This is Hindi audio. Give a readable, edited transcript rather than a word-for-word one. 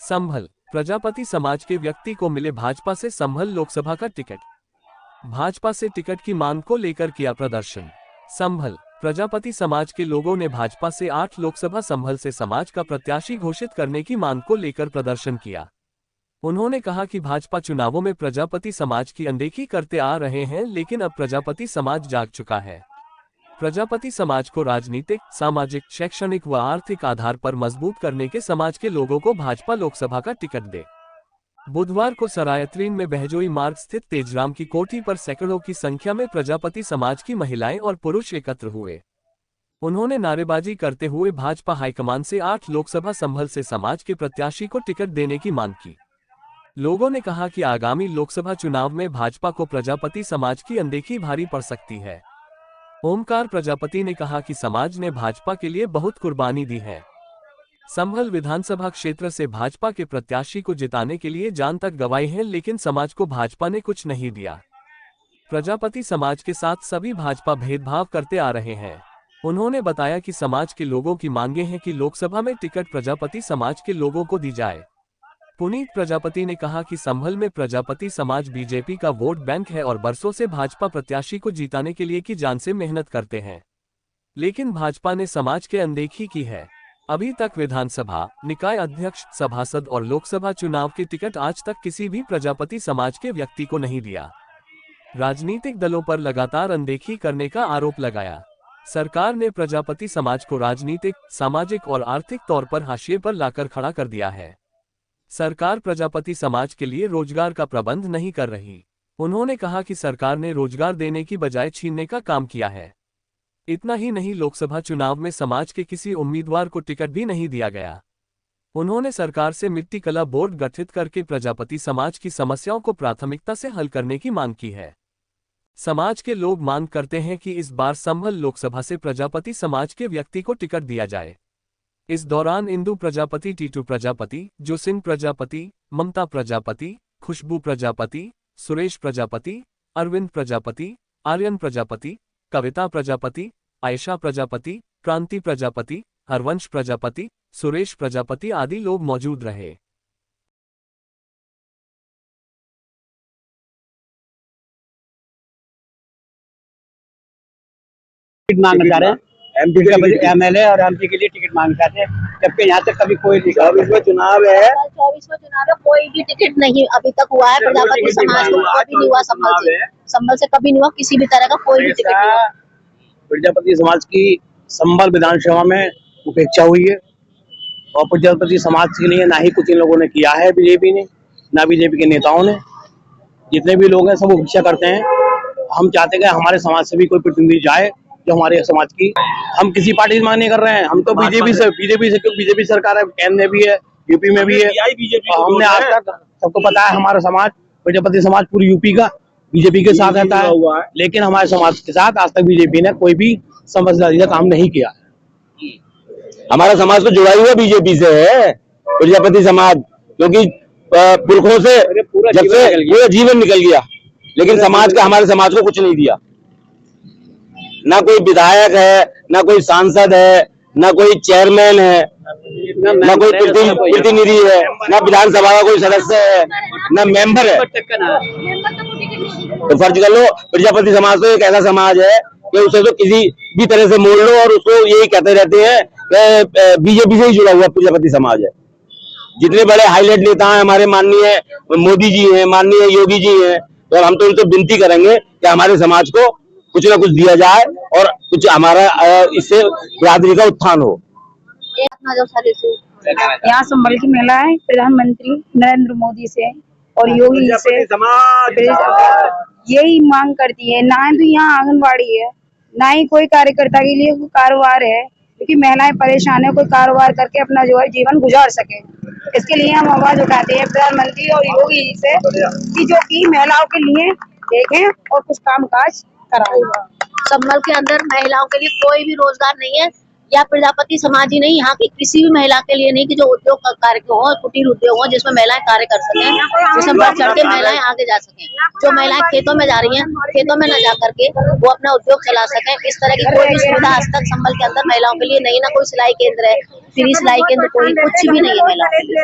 संभल प्रजापति समाज के व्यक्ति को मिले भाजपा से संभल लोकसभा का टिकट। भाजपा से टिकट की मांग को लेकर किया प्रदर्शन। संभल प्रजापति समाज के लोगों ने भाजपा से 8 लोकसभा संभल से समाज का प्रत्याशी घोषित करने की मांग को लेकर प्रदर्शन किया। उन्होंने कहा कि भाजपा चुनावों में प्रजापति समाज की अनदेखी करते आ रहे हैं, लेकिन अब प्रजापति समाज जाग चुका है। प्रजापति समाज को राजनीतिक, सामाजिक, शैक्षणिक व आर्थिक आधार पर मजबूत करने के समाज के लोगों को भाजपा लोकसभा का टिकट दे। बुधवार को सरायत्रीन में बहजोई मार्ग स्थित तेजराम की कोठी पर सैकड़ों की संख्या में प्रजापति समाज की महिलाएं और पुरुष एकत्र हुए। उन्होंने नारेबाजी करते हुए भाजपा हाईकमान से 8 लोकसभा संभल से समाज के प्रत्याशी को टिकट देने की मांग की। लोगों ने कहा कि आगामी लोकसभा चुनाव में भाजपा को प्रजापति समाज की अनदेखी भारी पड़ सकती है। ओमकार प्रजापति ने कहा कि समाज ने भाजपा के लिए बहुत कुर्बानी दी है। संभल विधानसभा क्षेत्र से भाजपा के प्रत्याशी को जिताने के लिए जान तक गंवाई है, लेकिन समाज को भाजपा ने कुछ नहीं दिया। प्रजापति समाज के साथ सभी भाजपा भेदभाव करते आ रहे हैं। उन्होंने बताया कि समाज के लोगों की मांगे हैं कि लोकसभा में टिकट प्रजापति समाज के लोगों को दी जाए। पुनीत प्रजापति ने कहा कि संभल में प्रजापति समाज बीजेपी का वोट बैंक है और बरसों से भाजपा प्रत्याशी को जिताने के लिए की जान से मेहनत करते हैं, लेकिन भाजपा ने समाज के अनदेखी की है। अभी तक विधानसभा, निकाय अध्यक्ष, सभासद और लोकसभा चुनाव के टिकट आज तक किसी भी प्रजापति समाज के व्यक्ति को नहीं दिया। राजनीतिक दलों पर लगातार अनदेखी करने का आरोप लगाया। सरकार ने प्रजापति समाज को राजनीतिक, सामाजिक और आर्थिक तौर पर हाशिए पर लाकर खड़ा कर दिया है। सरकार प्रजापति समाज के लिए रोजगार का प्रबंध नहीं कर रही। उन्होंने कहा कि सरकार ने रोजगार देने की बजाय छीनने का काम किया है। इतना ही नहीं, लोकसभा चुनाव में समाज के किसी उम्मीदवार को टिकट भी नहीं दिया गया। उन्होंने सरकार से मिट्टी कला बोर्ड गठित करके प्रजापति समाज की समस्याओं को प्राथमिकता से हल करने की मांग की है। समाज के लोग मांग करते हैं कि इस बार संभल लोकसभा से प्रजापति समाज के व्यक्ति को टिकट दिया जाए। इस दौरान इंदु प्रजापति, टीटू प्रजापति, जोसिन प्रजापति, ममता प्रजापति, खुशबू प्रजापति, सुरेश प्रजापति, अरविंद प्रजापति, आर्यन प्रजापति, कविता प्रजापति, आयशा प्रजापति, क्रांति प्रजापति, हरवंश प्रजापति, सुरेश प्रजापति आदि लोग मौजूद रहे। मांगना चाह रहे हैं एमएलए और एमपी के लिए टिकट मांगना चाहते हैं, जबकि यहाँ तक कभी कोई नहीं। 24वां चुनाव है, 24वां चुनाव है, कोई भी टिकट नहीं अभी तक हुआ है। प्रजापति समाज को कभी नहीं हुआ, संभल से कभी नहीं हुआ, किसी भी तरह का कोई भी टिकट नहीं हुआ। प्रजापति समाज की संभल विधानसभा में उपेक्षा हुई है और प्रजापति समाज के लिए ना ही कुछ इन लोगों ने किया है बीजेपी ने, ना बीजेपी के नेताओं ने। जितने भी लोग हैं सब उपेक्षा करते हैं। हम चाहते हैं हमारे समाज से भी कोई प्रतिनिधि जाए जो हमारे समाज की। हम किसी पार्टी से मांग नहीं कर रहे हैं, हम तो बीजेपी से क्योंकि बीजेपी सरकार है, केंद्र में भी है, यूपी में भी है। और हमने आज तक सबको पता है हमारा समाज प्रजापति समाज पूरी यूपी का बीजेपी के साथ रहता है, लेकिन हमारे समाज के साथ आज तक बीजेपी ने कोई भी समझदारी का काम नहीं किया। हमारा समाज तो जुड़ा हुआ बीजेपी से है प्रजापति समाज, क्योंकि पुरखों से जब से पूरा जीवन निकल गया, लेकिन समाज का हमारे समाज को कुछ नहीं दिया। ना कोई विधायक है, ना कोई सांसद है, ना कोई चेयरमैन है, ना कोई प्रतिनिधि है, ना विधानसभा का कोई सदस्य है, ना मेंबर है। तो फर्ज कर लो प्रजापति समाज तो एक ऐसा समाज है कि उसे तो किसी भी तरह से मोड़ लो और उसको यही कहते रहते हैं कि बीजेपी से ही जुड़ा हुआ प्रजापति समाज है। जितने बड़े हाईलाइट नेता हैं हमारे, माननीय मोदी जी हैं, माननीय योगी जी हैं, तो हम तो उनसे विनती करेंगे कि हमारे समाज को कुछ ना कुछ दिया जाए और कुछ हमारा इससे बिरादरी का उत्थान हो। यहाँ संभल की महिलाएं प्रधानमंत्री नरेंद्र मोदी से और योगी जी से यही मांग करती है। ना तो यहाँ आंगनबाड़ी है, ना ही कोई कार्यकर्ता के लिए कोई कारोबार है, क्योंकि महिलाएं परेशान है, कोई कारोबार करके अपना जो है जीवन गुजार सके। इसके लिए हम आवाज उठाते हैं प्रधानमंत्री और योगी जी से कि जो कि महिलाओं के लिए देखें और कुछ काम काज कराएं। संभल के अंदर महिलाओं के लिए कोई भी रोजगार नहीं है, या प्रजापति समाज ही नहीं, यहाँ की किसी भी महिला के लिए नहीं कि जो उद्योग कार्य हो, कुटीर उद्योग हो, जिसमें महिलाएं कार्य कर सकें, जिसमें बढ़ चढ़ के महिलाएं आगे जा सकें। जो महिलाएं खेतों में जा रही हैं, खेतों में न जा करके वो अपना उद्योग चला सकें, इस तरह की कोई भी सुविधा आज तक संभल के अंदर महिलाओं के लिए नहीं। ना कोई सिलाई केंद्र है, फ्री सिलाई केंद्र, कोई कुछ भी नहीं है महिलाओं के लिए।